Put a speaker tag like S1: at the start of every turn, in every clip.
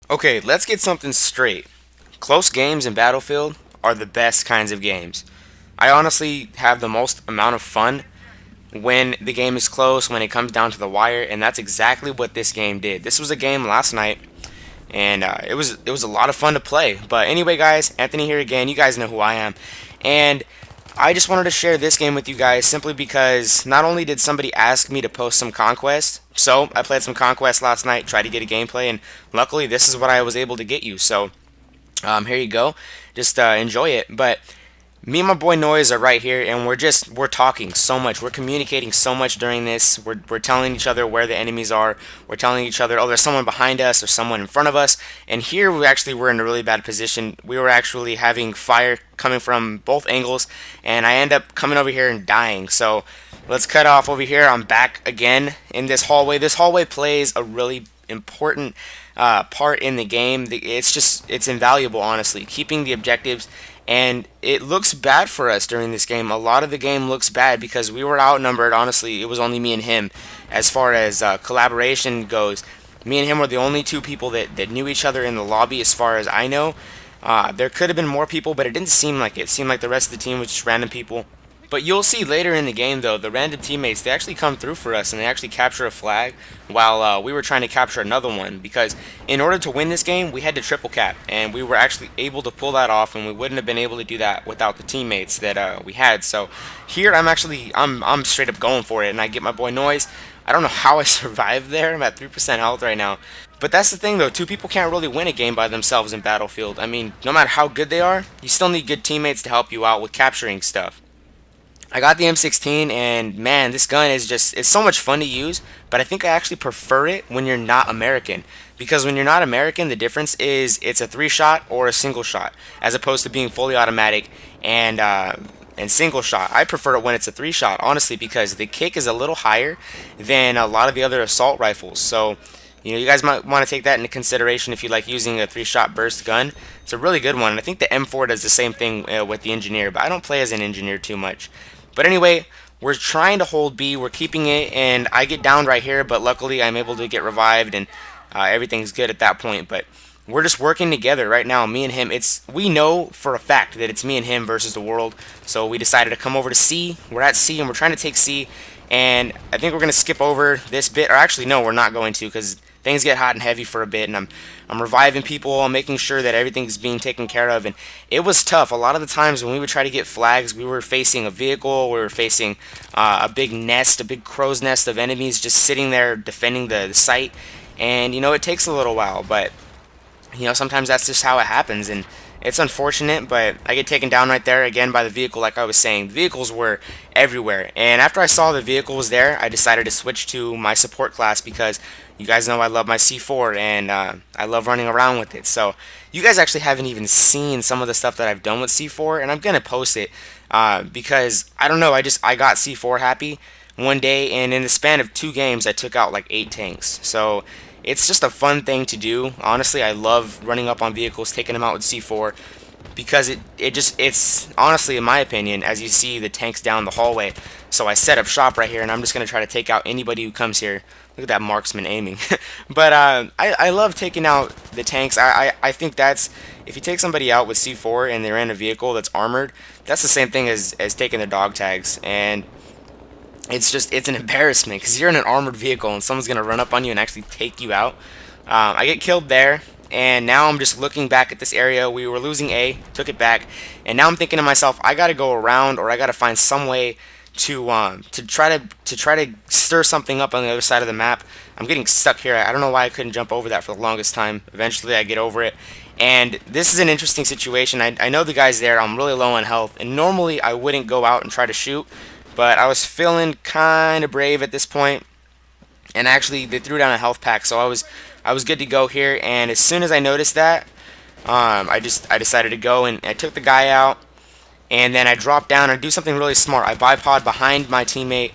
S1: Okay, let's get something straight. Close games in Battlefield are the best kinds of games. I honestly have the most amount of fun when the game is close, when it comes down to the wire, and that's exactly what this game did. This was a game last night, and it was a lot of fun to play. But anyway, guys, Anthony here again. You guys know who I am, and I just wanted to share this game with you guys simply because not only did somebody ask me to post some Conquest, so I played some Conquest last night, tried to get a gameplay, and luckily this is what I was able to get you. So here you go. Just enjoy it. But me and my boy Noise are right here, and we're talking so much. We're communicating so much during this. We're telling each other where the enemies are. We're telling each other, oh, there's someone behind us or someone in front of us. And here we actually were in a really bad position. We were actually having fire coming from both angles, and I end up coming over here and dying. So let's cut off over here. I'm back again in this hallway. This hallway plays a really important part in the game. It's invaluable, honestly. Keeping the objectives, and it looks bad for us during this game. A lot of the game looks bad because we were outnumbered. Honestly, it was only me and him. As far as collaboration goes, me and him were the only two people that knew each other in the lobby, as far as I know. There could have been more people, but it didn't seem like it. It seemed like the rest of the team was just random people. But you'll see later in the game, though, the random teammates, they actually come through for us and they actually capture a flag while we were trying to capture another one. Because in order to win this game, we had to triple cap, and we were actually able to pull that off, and we wouldn't have been able to do that without the teammates that we had. So here I'm straight up going for it, and I get my boy Noise. I don't know how I survived there. I'm at 3% health right now. But that's the thing, though. Two people can't really win a game by themselves in Battlefield. I mean, no matter how good they are, you still need good teammates to help you out with capturing stuff. I got the M16, and man, this gun it's so much fun to use, but I think I actually prefer it when you're not American. Because when you're not American, the difference is it's a 3-shot or a single shot, as opposed to being fully automatic and single shot. I prefer it when it's a 3-shot, honestly, because the kick is a little higher than a lot of the other assault rifles. So, you guys might want to take that into consideration if you like using a 3-shot burst gun. It's a really good one, and I think the M4 does the same thing with the engineer, but I don't play as an engineer too much. But anyway, we're trying to hold B. We're keeping it, and I get down right here, but luckily I'm able to get revived, and everything's good at that point. But we're just working together right now, me and him. We know for a fact that it's me and him versus the world. So we decided to come over to C. We're at C, and we're trying to take C. And I think we're going to skip over this bit. Or actually, no, we're not going to, because things get hot and heavy for a bit, and I'm reviving people. I'm making sure that everything's being taken care of, and it was tough. A lot of the times when we would try to get flags, we were facing a vehicle, we were facing a big nest, a big crow's nest of enemies just sitting there defending the site, and it takes a little while, but sometimes that's just how it happens, and it's unfortunate, but I get taken down right there again by the vehicle. Like I was saying, the vehicles were everywhere, and after I saw the vehicle was there, I decided to switch to my support class because you guys know I love my C4, and I love running around with it. So you guys actually haven't even seen some of the stuff that I've done with C4, and I'm gonna post it because I don't know, I got C4 happy one day, and in the span of 2 games I took out like 8 tanks. So it's just a fun thing to do. Honestly, I love running up on vehicles, taking them out with C4, because it's honestly, in my opinion, as you see the tanks down the hallway. So I set up shop right here, and I'm just gonna try to take out anybody who comes here. Look at that marksman aiming. But I love taking out the tanks. I think that's, if you take somebody out with C4 and they're in a vehicle that's armored, that's the same thing as taking their dog tags. And it's an embarrassment because you're in an armored vehicle and someone's gonna run up on you and actually take you out. I get killed there, and now I'm just looking back at this area. We were losing A, took it back, and now I'm thinking to myself, I gotta go around, or I gotta find some way to try to stir something up on the other side of the map. I'm getting stuck here. I don't know why I couldn't jump over that for the longest time. Eventually I get over it, and this is an interesting situation. I know the guy's there. I'm really low on health, and normally I wouldn't go out and try to shoot, but I was feeling kind of brave at this point, and actually they threw down a health pack, so I was good to go here. And as soon as I noticed that, I decided to go, and I took the guy out, and then I dropped down and do something really smart. I bipod behind my teammate.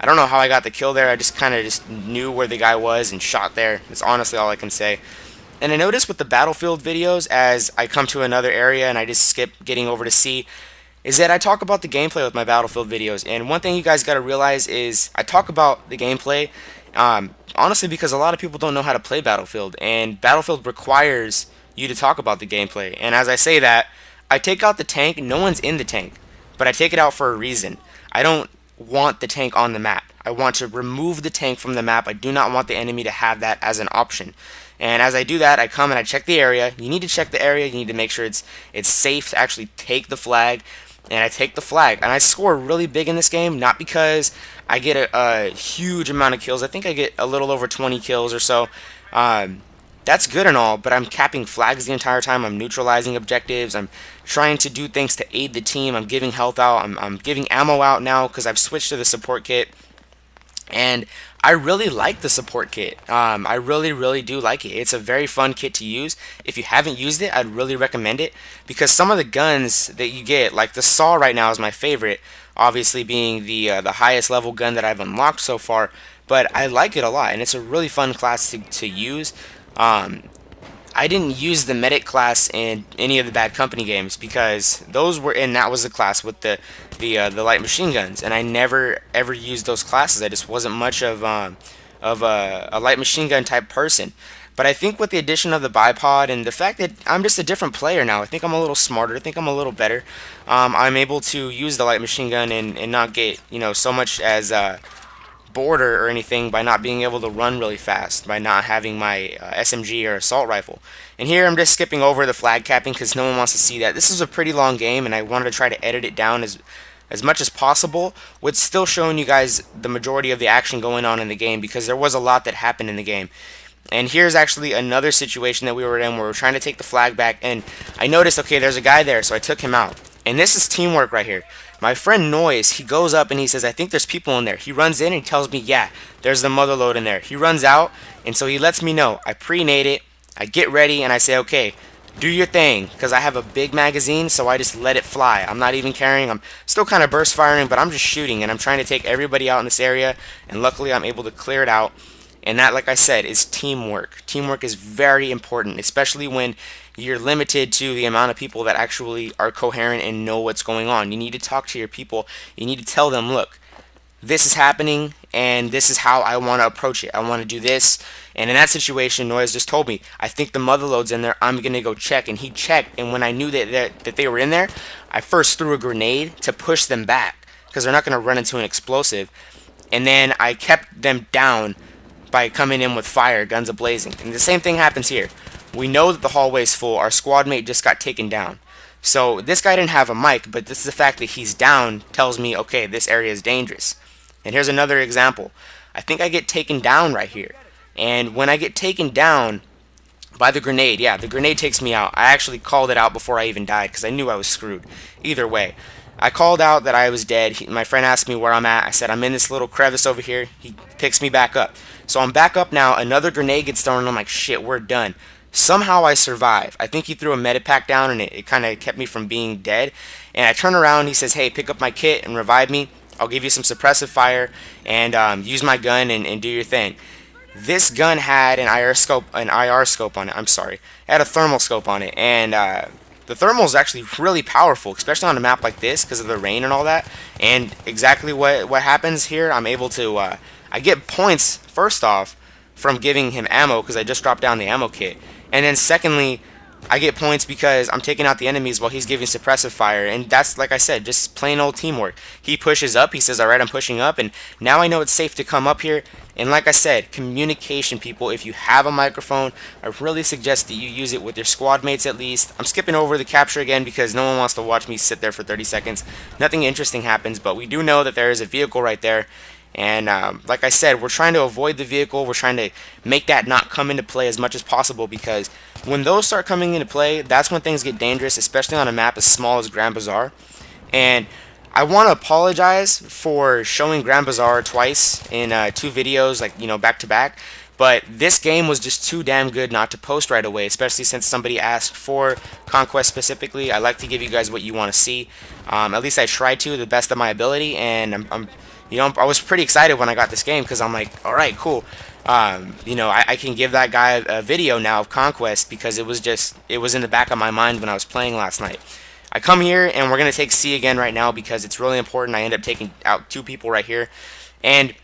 S1: I don't know how I got the kill there. I just kind of just knew where the guy was and shot there. That's honestly all I can say. And I noticed with the Battlefield videos, as I come to another area and I just skip getting over to C, is that I talk about the gameplay with my Battlefield videos. And one thing you guys got to realize is I talk about the gameplay Honestly, because a lot of people don't know how to play Battlefield, and Battlefield requires you to talk about the gameplay. And as I say that, I take out the tank. No one's in the tank, but I take it out for a reason. I don't want the tank on the map. I want to remove the tank from the map. I do not want the enemy to have that as an option. And as I do that, I come and I check the area. You need to check the area. You need to make sure it's safe to actually take the flag. And I take the flag. And I score really big in this game, not because I get a huge amount of kills. I think I get a little over 20 kills or so. Um, that's good and all, but I'm capping flags the entire time. I'm neutralizing objectives. I'm trying to do things to aid the team. I'm giving health out. I'm giving ammo out now because I've switched to the support kit. And I really like the support kit. I really do like it. It's a very fun kit to use. If you haven't used it, I'd really recommend it because some of the guns that you get, like the saw right now is my favorite, obviously being the highest level gun that I've unlocked so far. But I like it a lot, and it's a really fun class to use. Um, I didn't use the medic class in any of the Bad Company games because those were in that was the class with the light machine guns, and I never ever used those classes. I just wasn't much of a light machine gun type person. But I think with the addition of the bipod and the fact that I'm just a different player now, I think I'm a little smarter. I think I'm a little better. I'm able to use the light machine gun and not get so much as border or anything by not being able to run really fast, by not having my SMG or assault rifle. And here I'm just skipping over the flag capping because no one wants to see that. This is a pretty long game and I wanted to try to edit it down as much as possible with still showing you guys the majority of the action going on in the game because there was a lot that happened in the game. And here's actually another situation that we were in where we are trying to take the flag back, and I noticed, okay, there's a guy there, so I took him out. And this is teamwork right here. My friend Noise, he goes up and he says, I think there's people in there. He runs in and he tells me, yeah, there's the mother load in there. He runs out, and so he lets me know. I pre-nade it, I get ready, and I say, okay, do your thing, because I have a big magazine, so I just let it fly. I'm not even carrying. I'm still kind of burst firing, but I'm just shooting, and I'm trying to take everybody out in this area, and luckily I'm able to clear it out. And that, like I said, is teamwork. Teamwork is very important, especially when you're limited to the amount of people that actually are coherent and know what's going on. You need to talk to your people. You need to tell them, look, this is happening and this is how I want to approach it. I want to do this. And in that situation, Noise just told me, I think the mother load's in there. I'm going to go check. And he checked. And when I knew that they were in there, I first threw a grenade to push them back because they're not going to run into an explosive. And then I kept them down by coming in with fire, guns ablazing. And the same thing happens here. We know that the hallway is full. Our squad mate just got taken down. So this guy didn't have a mic, but this is the fact that he's down tells me, okay, this area is dangerous. And here's another example. I think I get taken down right here. And when I get taken down by the grenade, yeah, the grenade takes me out. I actually called it out before I even died because I knew I was screwed. Either way, I called out that I was dead. My friend asked me where I'm at. I said, I'm in this little crevice over here. He picks me back up. So I'm back up now. Another grenade gets thrown, and I'm like, shit, we're done. Somehow I survive. I think he threw a medipack down, and it kind of kept me from being dead. And I turn around, he says, hey, pick up my kit and revive me. I'll give you some suppressive fire and use my gun and do your thing. This gun had an IR scope on it. I'm sorry. It had a thermal scope on it, and the thermal is actually really powerful, especially on a map like this because of the rain and all that. And exactly what happens here, I'm able to I get points first off from giving him ammo because I just dropped down the ammo kit, and then secondly, I get points because I'm taking out the enemies while he's giving suppressive fire. And that's, like I said, just plain old teamwork. He pushes up, he says, alright, I'm pushing up, and now I know it's safe to come up here. And like I said, communication, people. If you have a microphone, I really suggest that you use it with your squad mates at least. I'm skipping over the capture again because no one wants to watch me sit there for 30 seconds. Nothing interesting happens, but we do know that there is a vehicle right there. And like I said, we're trying to avoid the vehicle. We're trying to make that not come into play as much as possible, because when those start coming into play, that's when things get dangerous, especially on a map as small as Grand Bazaar. And I want to apologize for showing Grand Bazaar twice in 2 videos, like, back to back. But this game was just too damn good not to post right away, especially since somebody asked for Conquest specifically. I like to give you guys what you want to see. At least I tried to the best of my ability, and I was pretty excited when I got this game because I'm like, all right, cool. I can give that guy a video now of Conquest because it was in the back of my mind when I was playing last night. I come here and we're going to take C again right now because it's really important. I end up taking out 2 people right here. And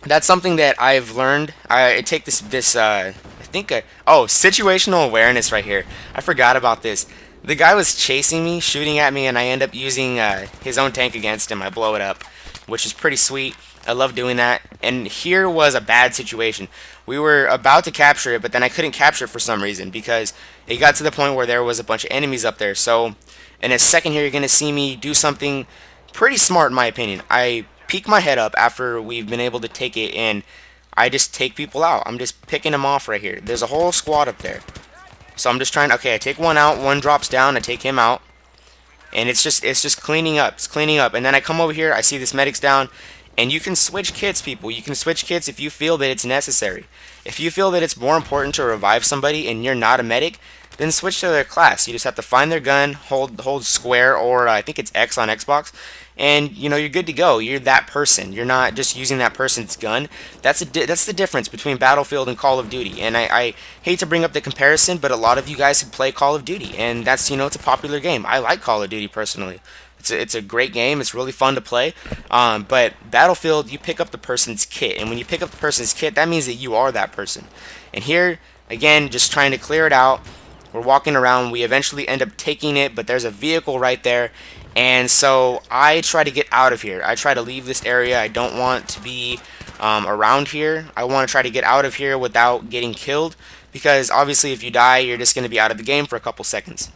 S1: That's something that I've learned. I take I think situational awareness right here. I forgot about this. The guy was chasing me, shooting at me, and I end up using his own tank against him. I blow it up, which is pretty sweet. I love doing that. And here was a bad situation. We were about to capture it, but then I couldn't capture it for some reason because it got to the point where there was a bunch of enemies up there. So in a second here, you're gonna see me do something pretty smart in my opinion. I peek my head up after we've been able to take it, and I just take people out. I'm just picking them off right here. There's a whole squad up there. So I'm just trying, okay, I take one out, one drops down, I take him out. And it's just cleaning up. It's cleaning up. And then I come over here, I see this medic's down, and you can switch kits, people. You can switch kits if you feel that it's necessary. If you feel that it's more important to revive somebody and you're not a medic, then switch to their class. You just have to find their gun, hold square, or I think it's X on Xbox, and you're good to go. You're that person. You're not just using that person's gun. That's the difference between Battlefield and Call of Duty. And I hate to bring up the comparison, but a lot of you guys could play Call of Duty, and that's it's a popular game. I like Call of Duty personally. It's a great game. It's really fun to play. But Battlefield, you pick up the person's kit, and when you pick up the person's kit, that means that you are that person. And here, again, just trying to clear it out. We're walking around. We eventually end up taking it, but there's a vehicle right there. And so I try to get out of here. I try to leave this area. I don't want to be around here. I want to try to get out of here without getting killed, because obviously if you die, you're just going to be out of the game for a couple seconds.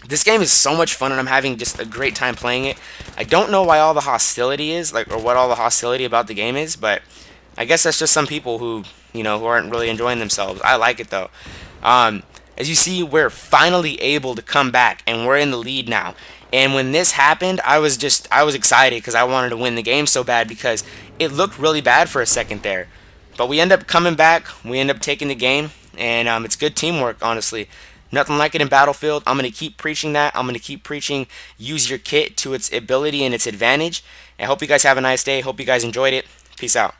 S1: This game is so much fun, and I'm having just a great time playing it. I don't know why all the hostility is, or what all the hostility about the game is, but I guess that's just some people who aren't really enjoying themselves. I like it though. As you see, we're finally able to come back, and we're in the lead now. And when this happened, I was excited because I wanted to win the game so bad, because it looked really bad for a second there. But we end up coming back, we end up taking the game, and it's good teamwork, honestly. Nothing like it in Battlefield. I'm going to keep preaching that. I'm going to keep preaching use your kit to its ability and its advantage. I hope you guys have a nice day. Hope you guys enjoyed it. Peace out.